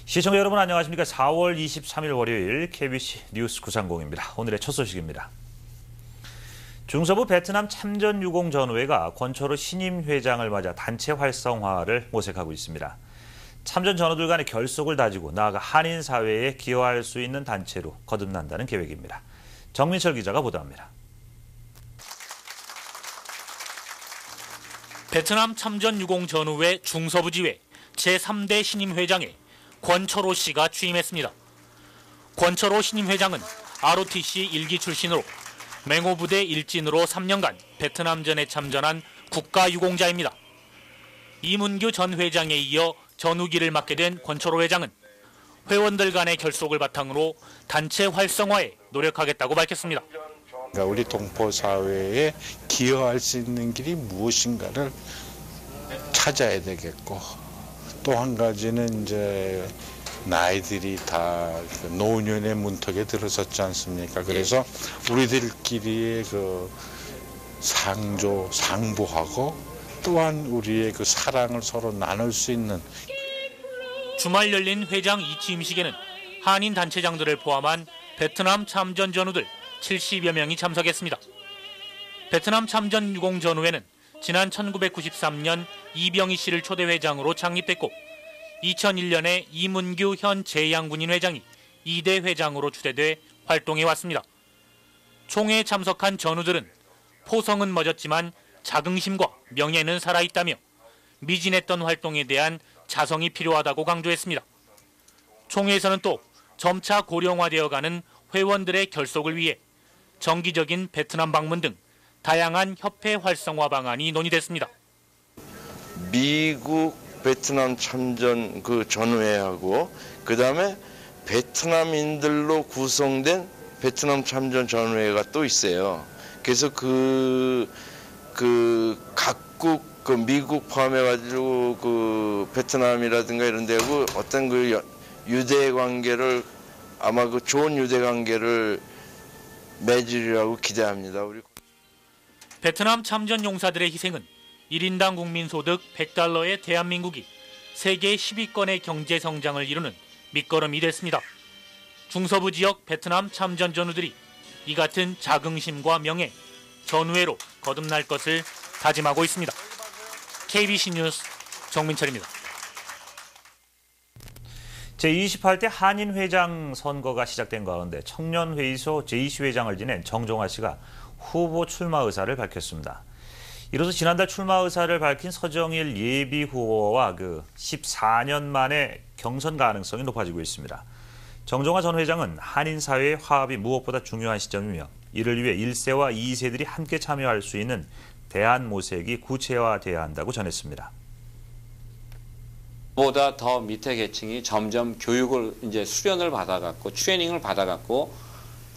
시청자 여러분 안녕하십니까. 4월 23일 월요일 KBC 뉴스 930입니다. 오늘의 첫 소식입니다. 중서부 베트남 참전유공 전우회가 권초로 신임 회장을 맞아 단체 활성화를 모색하고 있습니다. 참전 전우들 간의 결속을 다지고 나아가 한인 사회에 기여할 수 있는 단체로 거듭난다는 계획입니다. 정민철 기자가 보도합니다. 베트남 참전유공 전우회 중서부지회 제3대 신임 회장에 권초로 씨가 취임했습니다. 권초로 신임 회장은 ROTC 1기 출신으로 맹호부대 일진으로 3년간 베트남전에 참전한 국가유공자입니다. 이문규 전 회장에 이어 전우기를 맡게 된 권초로 회장은 회원들 간의 결속을 바탕으로 단체 활성화에 노력하겠다고 밝혔습니다. 우리 동포 사회에 기여할 수 있는 길이 무엇인가를 찾아야 되겠고, 또 한 가지는 이제 나이들이 다 노년의 문턱에 들어섰지 않습니까? 그래서 우리들끼리의 그 상부하고 또한 우리의 그 사랑을 서로 나눌 수 있는. 주말 열린 회장 이취임식에는 한인 단체장들을 포함한 베트남 참전 전우들 70여 명이 참석했습니다. 베트남 참전 유공 전우회는 지난 1993년 이병희 씨를 초대 회장으로 창립됐고 2001년에 이문규 현 재양군인 회장이 2대 회장으로 추대돼 활동해 왔습니다. 총회에 참석한 전우들은 포성은 멎었지만 자긍심과 명예는 살아있다며 미진했던 활동에 대한 자성이 필요하다고 강조했습니다. 총회에서는 또 점차 고령화되어가는 회원들의 결속을 위해 정기적인 베트남 방문 등 다양한 협회 활성화 방안이 논의됐습니다. 미국 베트남 참전 전우회하고 그다음에 베트남인들로 구성된 베트남 참전 전우회가 또 있어요. 그래서 각국 미국 포함해가지고 베트남이라든가 이런 데하고 어떤 유대 관계를 아마 좋은 유대 관계를 맺으리라고 기대합니다. 베트남 참전 용사들의 희생은 1인당 국민소득 $100의 대한민국이 세계 10위권의 경제 성장을 이루는 밑거름이 됐습니다. 중서부 지역 베트남 참전 전우들이 이 같은 자긍심과 명예, 전우회로 거듭날 것을 다짐하고 있습니다. KBC 뉴스 정민철입니다. 제28대 한인회장 선거가 시작된 가운데 청년회의소 제2시 회장을 지낸 정종화 씨가 후보 출마 의사를 밝혔습니다. 이로써 지난달 출마 의사를 밝힌 서정일 예비 후보와 14년 만에 경선 가능성이 높아지고 있습니다. 정종화 전 회장은 한인 사회의 화합이 무엇보다 중요한 시점이며 이를 위해 1세와 2세들이 함께 참여할 수 있는 대안 모색이 구체화돼야 한다고 전했습니다. 보다 더 밑에 계층이 점점 교육을 이제 수련을 받아갖고 트레이닝을 받아갖고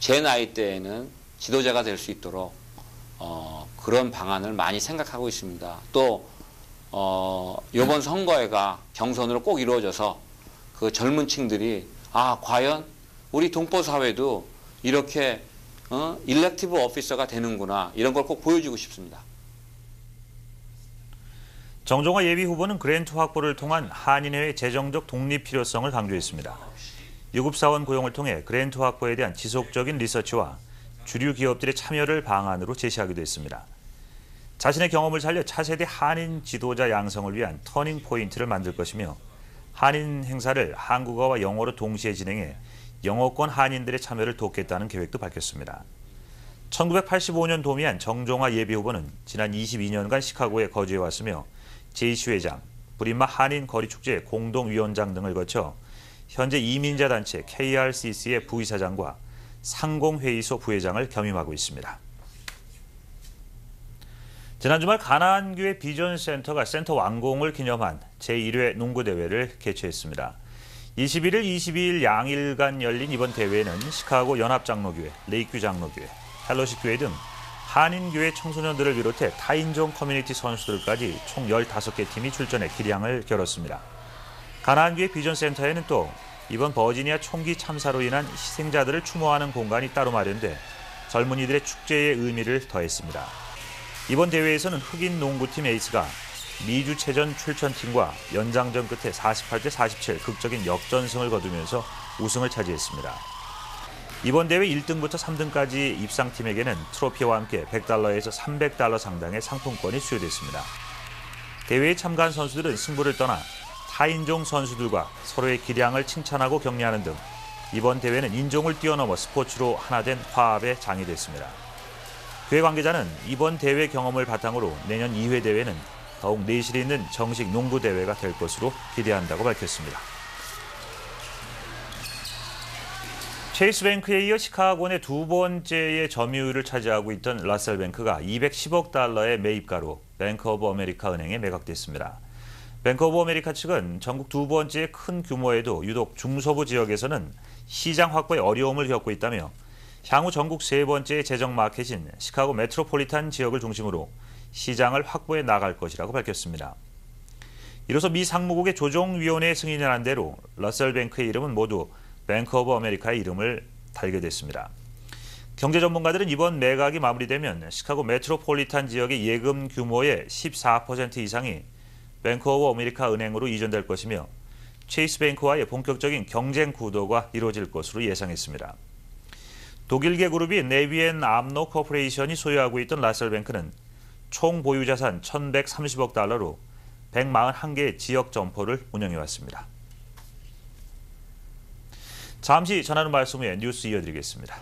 제 나이 때에는 지도자가 될 수 있도록 그런 방안을 많이 생각하고 있습니다. 또 이번 선거회가 경선으로 꼭 이루어져서 그 젊은 층들이 과연 우리 동포 사회도 이렇게 일렉티브 오피서가 되는구나 이런 걸 꼭 보여주고 싶습니다. 정종화 예비 후보는 그랜트 확보를 통한 한인회의 재정적 독립 필요성을 강조했습니다. 유급사원 고용을 통해 그랜트 확보에 대한 지속적인 리서치와 주류 기업들의 참여를 방안으로 제시하기도 했습니다. 자신의 경험을 살려 차세대 한인 지도자 양성을 위한 터닝 포인트를 만들 것이며 한인 행사를 한국어와 영어로 동시에 진행해 영어권 한인들의 참여를 돕겠다는 계획도 밝혔습니다. 1985년 도미한 정종화 예비 후보는 지난 22년간 시카고에 거주해왔으며 제2시 회장, 브린마 한인 거리축제 공동위원장 등을 거쳐 현재 이민자 단체 KRCC의 부이사장과 상공회의소 부회장을 겸임하고 있습니다. 지난 주말 가나안교회 비전센터가 센터 완공을 기념한 제1회 농구대회를 개최했습니다. 21일, 22일 양일간 열린 이번 대회에는 시카고 연합장로교회, 레이큐 장로교회, 펠로시교회 등 한인교회 청소년들을 비롯해 타인종 커뮤니티 선수들까지 총 15개 팀이 출전해 기량을 겨뤘습니다. 가나안교회 비전센터에는 또 이번 버지니아 총기 참사로 인한 희생자들을 추모하는 공간이 따로 마련돼 젊은이들의 축제의 의미를 더했습니다. 이번 대회에서는 흑인 농구팀 에이스가 미주체전 출전팀과 연장전 끝에 48대 47 극적인 역전승을 거두면서 우승을 차지했습니다. 이번 대회 1등부터 3등까지 입상팀에게는 트로피와 함께 $100에서 $300 상당의 상품권이 수여됐습니다. 대회에 참가한 선수들은 승부를 떠나 타인종 선수들과 서로의 기량을 칭찬하고 격려하는 등 이번 대회는 인종을 뛰어넘어 스포츠로 하나 된 화합의 장이 됐습니다. 교회 관계자는 이번 대회 경험을 바탕으로 내년 2회 대회는 더욱 내실 있는 정식 농구 대회가 될 것으로 기대한다고 밝혔습니다. 체이스 뱅크에 이어 시카고의 두 번째의 점유율을 차지하고 있던 러셀 뱅크가 $210억 매입가로 뱅크 오브 아메리카 은행에 매각됐습니다. 뱅크 오브 아메리카 측은 전국 두 번째 큰 규모에도 유독 중서부 지역에서는 시장 확보에 어려움을 겪고 있다며 향후 전국 세 번째 재정 마켓인 시카고 메트로폴리탄 지역을 중심으로 시장을 확보해 나갈 것이라고 밝혔습니다. 이로써 미 상무국의 조정위원회의 승인을 한 대로 러셀 뱅크의 이름은 모두 뱅크 오브 아메리카의 이름을 달게 됐습니다. 경제 전문가들은 이번 매각이 마무리되면 시카고 메트로폴리탄 지역의 예금 규모의 14% 이상이 뱅크 오브 아메리카 은행으로 이전될 것이며 체이스 뱅크와의 본격적인 경쟁 구도가 이루어질 것으로 예상했습니다. 독일계 그룹인 네비앤 암노 코퍼레이션이 소유하고 있던 러셀 뱅크는 총 보유 자산 $1,130억 141개의 지역 점포를 운영해왔습니다. 잠시 전하는 말씀 후에 뉴스 이어드리겠습니다.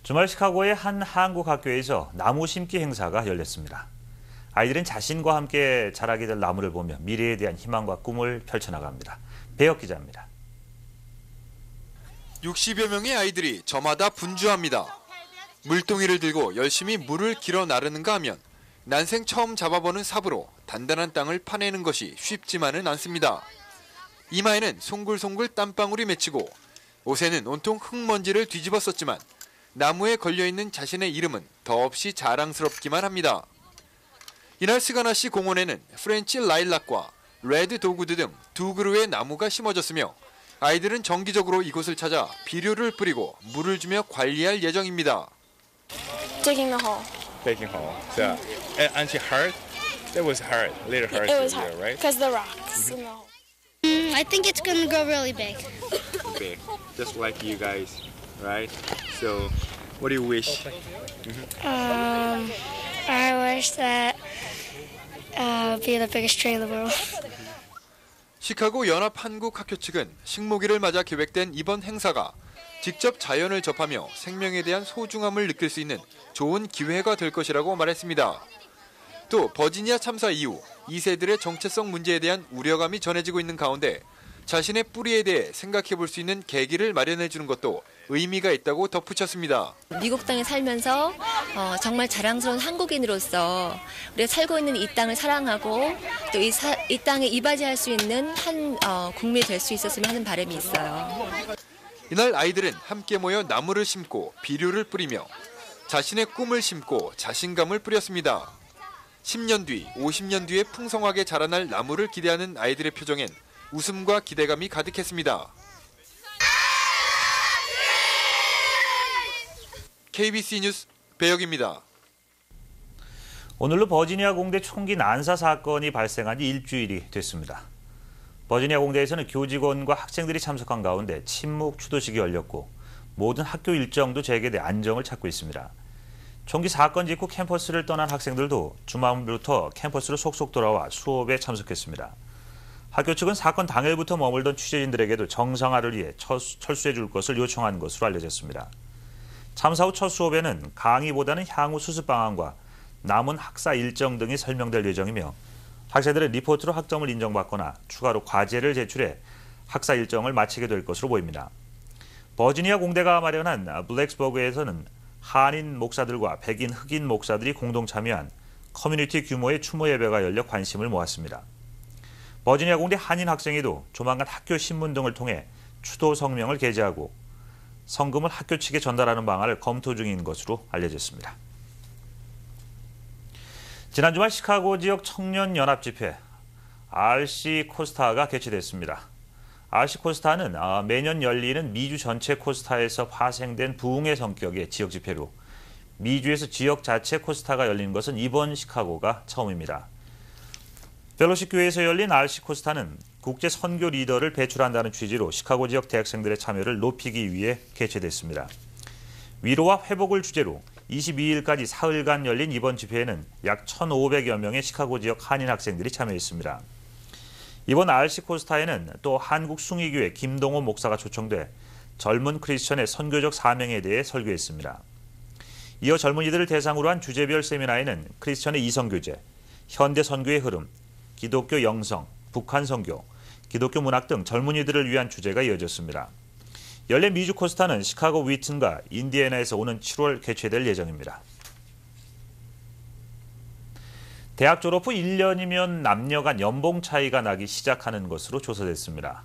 주말 시카고의 한 한국 학교에서 나무 심기 행사가 열렸습니다. 아이들은 자신과 함께 자라게 될 나무를 보며 미래에 대한 희망과 꿈을 펼쳐나갑니다. 배혁 기자입니다. 60여 명의 아이들이 저마다 분주합니다. 물동이를 들고 열심히 물을 길어 나르는가 하면 난생 처음 잡아보는 삽으로 단단한 땅을 파내는 것이 쉽지만은 않습니다. 이마에는 송글송글 땀방울이 맺히고 옷에는 온통 흙먼지를 뒤집어 썼지만 나무에 걸려있는 자신의 이름은 더없이 자랑스럽기만 합니다. 이날 스가나시 공원에는 프렌치 라일락과 레드 도그드 등 두 그루의 나무가 심어졌으며 아이들은 정기적으로 이곳을 찾아 비료를 뿌리고 물을 주며 관리할 예정입니다. Digging the hole. Digging hole. So, aren't you hurt? That was hard. A little hard. It was to hard do, right? because the rocks in the hole. I think it's gonna go really big. Big, just like you guys, right? So, what do you wish? I wish that be the biggest tree in the world. 시카고 연합 한국 학교 측은 식목일을 맞아 계획된 이번 행사가 직접 자연을 접하며 생명에 대한 소중함을 느낄 수 있는 좋은 기회가 될 것이라고 말했습니다. 또 버지니아 참사 이후 2세들의 정체성 문제에 대한 우려감이 전해지고 있는 가운데 자신의 뿌리에 대해 생각해 볼 수 있는 계기를 마련해 주는 것도 의미가 있다고 덧붙였습니다. 미국 땅에 살면서 정말 자랑스러운 한국인으로서 우리가 살고 있는 이 땅을 사랑하고 또 이 땅에 이바지할 수 있는 한 국민이 될 수 있었으면 하는 바람이 있어요. 이날 아이들은 함께 모여 나무를 심고 비료를 뿌리며 자신의 꿈을 심고 자신감을 뿌렸습니다. 10년 뒤, 50년 뒤에 풍성하게 자라날 나무를 기대하는 아이들의 표정엔 웃음과 기대감이 가득했습니다. KBC 뉴스 배혁입니다. 오늘로 버지니아 공대 총기 난사 사건이 발생한 지 일주일이 됐습니다. 버지니아 공대에서는 교직원과 학생들이 참석한 가운데 침묵 추도식이 열렸고 모든 학교 일정도 재개돼 안정을 찾고 있습니다. 총기 사건 직후 캠퍼스를 떠난 학생들도 주말부터 캠퍼스로 속속 돌아와 수업에 참석했습니다. 학교 측은 사건 당일부터 머물던 취재진들에게도 정상화를 위해 철수해 줄 것을 요청한 것으로 알려졌습니다. 참사 후 첫 수업에는 강의보다는 향후 수습 방안과 남은 학사 일정 등이 설명될 예정이며 학생들은 리포트로 학점을 인정받거나 추가로 과제를 제출해 학사 일정을 마치게 될 것으로 보입니다. 버지니아 공대가 마련한 블랙스버그에서는 한인 목사들과 백인 흑인 목사들이 공동 참여한 커뮤니티 규모의 추모 예배가 열려 관심을 모았습니다. 버지니아 공대 한인 학생회도 조만간 학교 신문 등을 통해 추도 성명을 게재하고 성금을 학교 측에 전달하는 방안을 검토 중인 것으로 알려졌습니다. 지난 주말 시카고 지역 청년 연합 집회 RC 코스타가 개최됐습니다. RC 코스타는 매년 열리는 미주 전체 코스타에서 파생된 부흥의 성격의 지역 집회로 미주에서 지역 자체 코스타가 열린 것은 이번 시카고가 처음입니다. 펠로시 교회에서 열린 RC 코스타는 국제 선교 리더를 배출한다는 취지로 시카고 지역 대학생들의 참여를 높이기 위해 개최됐습니다. 위로와 회복을 주제로 22일까지 사흘간 열린 이번 집회에는 약 1,500여 명의 시카고 지역 한인 학생들이 참여했습니다. 이번 RC 코스타에는 또 한국 숭의교회 김동호 목사가 초청돼 젊은 크리스천의 선교적 사명에 대해 설교했습니다. 이어 젊은이들을 대상으로 한 주제별 세미나에는 크리스천의 이성교제, 현대 선교의 흐름, 기독교 영성, 북한 선교, 기독교 문학 등 젊은이들을 위한 주제가 이어졌습니다. 연례 미주 코스타는 시카고 위튼과 인디애나에서 오는 7월 개최될 예정입니다. 대학 졸업 후 1년이면 남녀 간 연봉 차이가 나기 시작하는 것으로 조사됐습니다.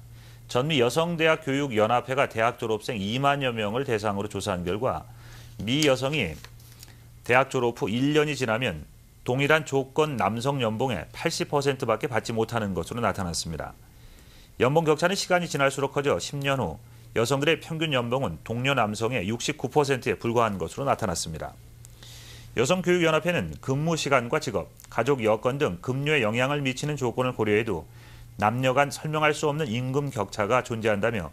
전미 여성대학교육연합회가 대학 졸업생 2만여 명을 대상으로 조사한 결과 미 여성이 대학 졸업 후 1년이 지나면 동일한 조건 남성 연봉의 80%밖에 받지 못하는 것으로 나타났습니다. 연봉 격차는 시간이 지날수록 커져 10년 후 여성들의 평균 연봉은 동료 남성의 69%에 불과한 것으로 나타났습니다. 여성교육연합회는 근무 시간과 직업, 가족 여건 등 급료에 영향을 미치는 조건을 고려해도 남녀 간 설명할 수 없는 임금 격차가 존재한다며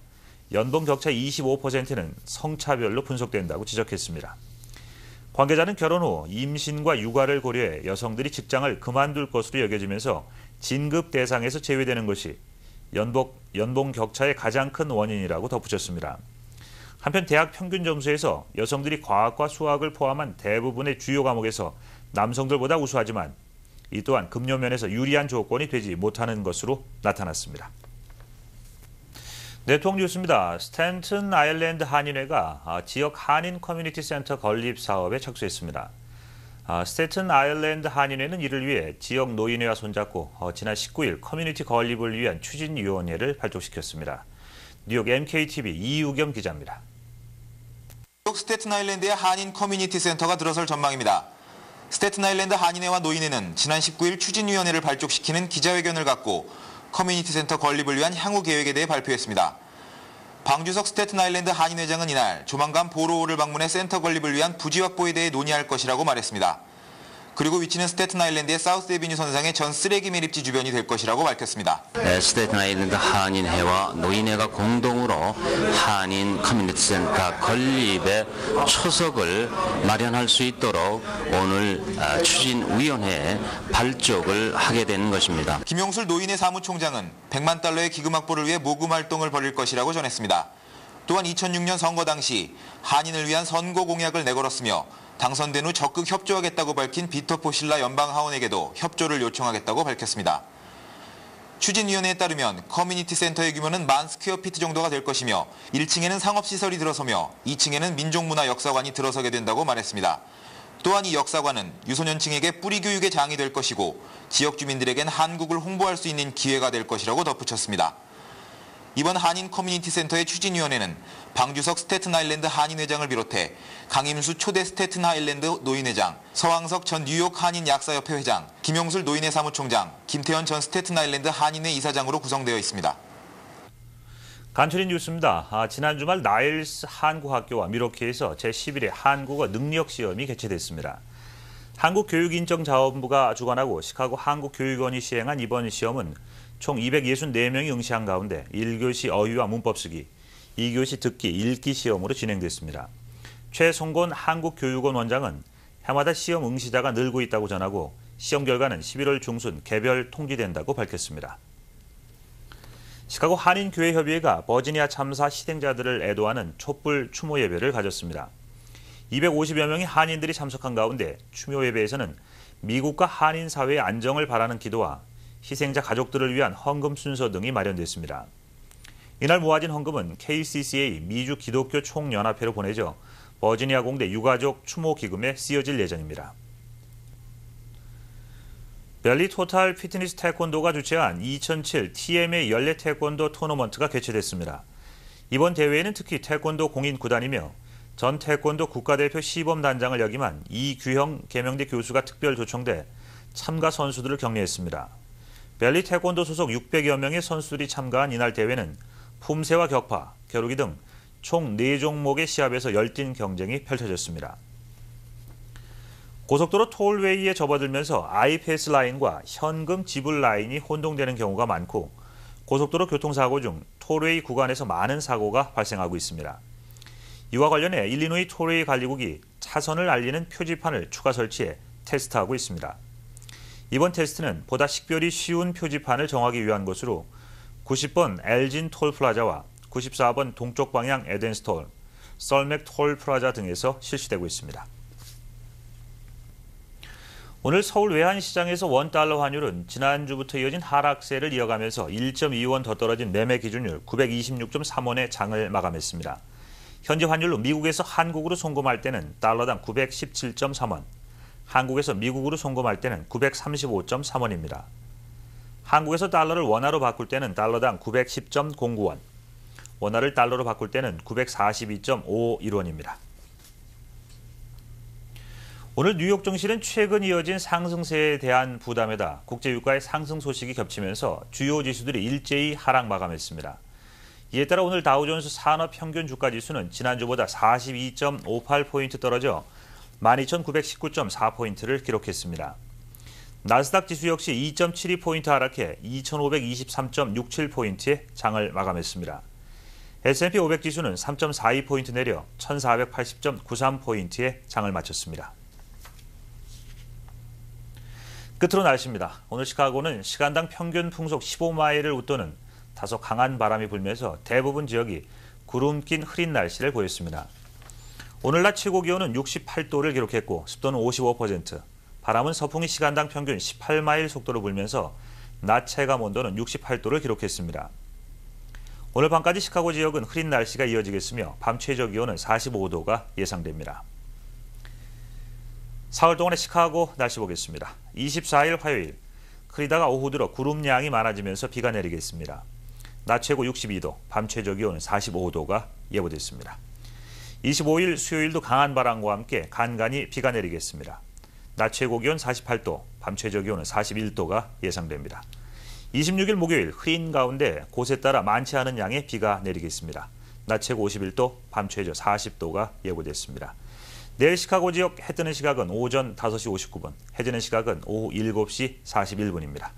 연봉 격차 25%는 성차별로 분석된다고 지적했습니다. 관계자는 결혼 후 임신과 육아를 고려해 여성들이 직장을 그만둘 것으로 여겨지면서 진급 대상에서 제외되는 것이 연봉 격차의 가장 큰 원인이라고 덧붙였습니다. 한편 대학 평균 점수에서 여성들이 과학과 수학을 포함한 대부분의 주요 과목에서 남성들보다 우수하지만 이 또한 급료 면에서 유리한 조건이 되지 못하는 것으로 나타났습니다. 네트워크 뉴스입니다. 스탠튼 아일랜드 한인회가 지역 한인 커뮤니티 센터 건립 사업에 착수했습니다. 스탠튼 아일랜드 한인회는 이를 위해 지역 노인회와 손잡고 지난 19일 커뮤니티 건립을 위한 추진위원회를 발족시켰습니다. 뉴욕 MKTV 이유겸 기자입니다. 뉴욕 스태튼 아일랜드의 한인 커뮤니티 센터가 들어설 전망입니다. 스태튼 아일랜드 한인회와 노인회는 지난 19일 추진위원회를 발족시키는 기자회견을 갖고 커뮤니티 센터 건립을 위한 향후 계획에 대해 발표했습니다. 방주석 스태튼 아일랜드 한인회장은 이날 조만간 보로호를 방문해 센터 건립을 위한 부지 확보에 대해 논의할 것이라고 말했습니다. 그리고 위치는 스태튼 아일랜드의 사우스 에비뉴 선상의 전 쓰레기 매립지 주변이 될 것이라고 밝혔습니다. 스태튼 아일랜드 한인회와 노인회가 공동으로 한인 커뮤니티 센터 건립의 초석을 마련할 수 있도록 오늘 추진위원회에 발족을 하게 되는 것입니다. 김용술 노인회 사무총장은 100만 달러의 기금 확보를 위해 모금 활동을 벌일 것이라고 전했습니다. 또한 2006년 선거 당시 한인을 위한 선거 공약을 내걸었으며 당선된 후 적극 협조하겠다고 밝힌 비터 포실라 연방하원에게도 협조를 요청하겠다고 밝혔습니다. 추진위원회에 따르면 커뮤니티 센터의 규모는 10,000 스퀘어피트 정도가 될 것이며 1층에는 상업시설이 들어서며 2층에는 민족문화 역사관이 들어서게 된다고 말했습니다. 또한 이 역사관은 유소년층에게 뿌리교육의 장이 될 것이고 지역 주민들에겐 한국을 홍보할 수 있는 기회가 될 것이라고 덧붙였습니다. 이번 한인 커뮤니티 센터의 추진위원회는 방주석 스태튼 아일랜드 한인회장을 비롯해 강임수 초대 스태튼 아일랜드 노인회장, 서왕석 전 뉴욕 한인 약사협회 회장, 김용술 노인회 사무총장, 김태현 전 스태튼 아일랜드 한인회 이사장으로 구성되어 있습니다. 간추린 뉴스입니다. 지난 주말 나일스 한국학교와 미러키에서 제11회 한국어 능력시험이 개최됐습니다. 한국교육인정자원부가 주관하고 시카고 한국교육원이 시행한 이번 시험은 총 264명이 응시한 가운데 1교시 어휘와 문법 쓰기, 2교시 듣기, 읽기 시험으로 진행됐습니다. 최송곤 한국교육원 원장은 해마다 시험 응시자가 늘고 있다고 전하고 시험 결과는 11월 중순 개별 통지된다고 밝혔습니다. 시카고 한인교회협의회가 버지니아 참사 희생자들을 애도하는 촛불 추모 예배를 가졌습니다. 250여 명의 한인들이 참석한 가운데 추모 예배에서는 미국과 한인 사회의 안정을 바라는 기도와 희생자 가족들을 위한 헌금 순서 등이 마련됐습니다. 이날 모아진 헌금은 KCCA 미주 기독교 총연합회로 보내져 버지니아 공대 유가족 추모 기금에 쓰여질 예정입니다. 벨리 토탈 피트니스 태권도가 주최한 2007 TMA 연례 태권도 토너먼트가 개최됐습니다. 이번 대회에는 특히 태권도 공인 구단이며 전 태권도 국가대표 시범단장을 역임한 이규형 계명대 교수가 특별 초청돼 참가 선수들을 격려했습니다. 벨리 태권도 소속 600여 명의 선수들이 참가한 이날 대회는 품새와 격파, 겨루기 등 총 4종목의 시합에서 열띤 경쟁이 펼쳐졌습니다. 고속도로 톨웨이에 접어들면서 아이패스 라인과 현금 지불 라인이 혼동되는 경우가 많고 고속도로 교통사고 중 톨웨이 구간에서 많은 사고가 발생하고 있습니다. 이와 관련해 일리노이 톨웨이 관리국이 차선을 알리는 표지판을 추가 설치해 테스트하고 있습니다. 이번 테스트는 보다 식별이 쉬운 표지판을 정하기 위한 것으로 90번 엘진 톨 플라자와 94번 동쪽 방향 에덴스 톨, 썰맥 톨 플라자 등에서 실시되고 있습니다. 오늘 서울 외환시장에서 원달러 환율은 지난주부터 이어진 하락세를 이어가면서 1.2원 더 떨어진 매매 기준율 926.3원의 장을 마감했습니다. 현재 환율로 미국에서 한국으로 송금할 때는 달러당 917.3원, 한국에서 미국으로 송금할 때는 935.3원입니다. 한국에서 달러를 원화로 바꿀 때는 달러당 910.09원, 원화를 달러로 바꿀 때는 942.51원입니다. 오늘 뉴욕 증시는 최근 이어진 상승세에 대한 부담에다 국제유가의 상승 소식이 겹치면서 주요 지수들이 일제히 하락 마감했습니다. 이에 따라 오늘 다우존스 산업평균 주가지수는 지난주보다 42.58포인트 떨어져 12,919.4포인트를 기록했습니다. 나스닥 지수 역시 2.72포인트 하락해 2,523.67포인트의 장을 마감했습니다. S&P 500 지수는 3.42포인트 내려 1,480.93포인트의 장을 마쳤습니다. 끝으로 날씨입니다. 오늘 시카고는 시간당 평균 풍속 15마일을 웃도는 다소 강한 바람이 불면서 대부분 지역이 구름 낀 흐린 날씨를 보였습니다. 오늘 낮 최고 기온은 68도를 기록했고 습도는 55%, 바람은 서풍이 시간당 평균 18마일 속도로 불면서 낮 체감 온도는 68도를 기록했습니다. 오늘 밤까지 시카고 지역은 흐린 날씨가 이어지겠으며 밤 최저 기온은 45도가 예상됩니다. 사흘 동안의 시카고 날씨 보겠습니다. 24일 화요일, 흐리다가 오후 들어 구름량이 많아지면서 비가 내리겠습니다. 낮 최고 62도, 밤 최저 기온은 45도가 예보됐습니다. 25일 수요일도 강한 바람과 함께 간간히 비가 내리겠습니다. 낮 최고 기온 48도, 밤 최저 기온은 41도가 예상됩니다. 26일 목요일 흐린 가운데 곳에 따라 많지 않은 양의 비가 내리겠습니다. 낮 최고 51도, 밤 최저 40도가 예보됐습니다. 내일 시카고 지역 해 뜨는 시각은 오전 5시 59분, 해 지는 시각은 오후 7시 41분입니다.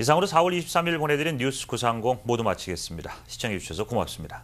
이상으로 4월 23일 보내드린 뉴스 930 모두 마치겠습니다. 시청해주셔서 고맙습니다.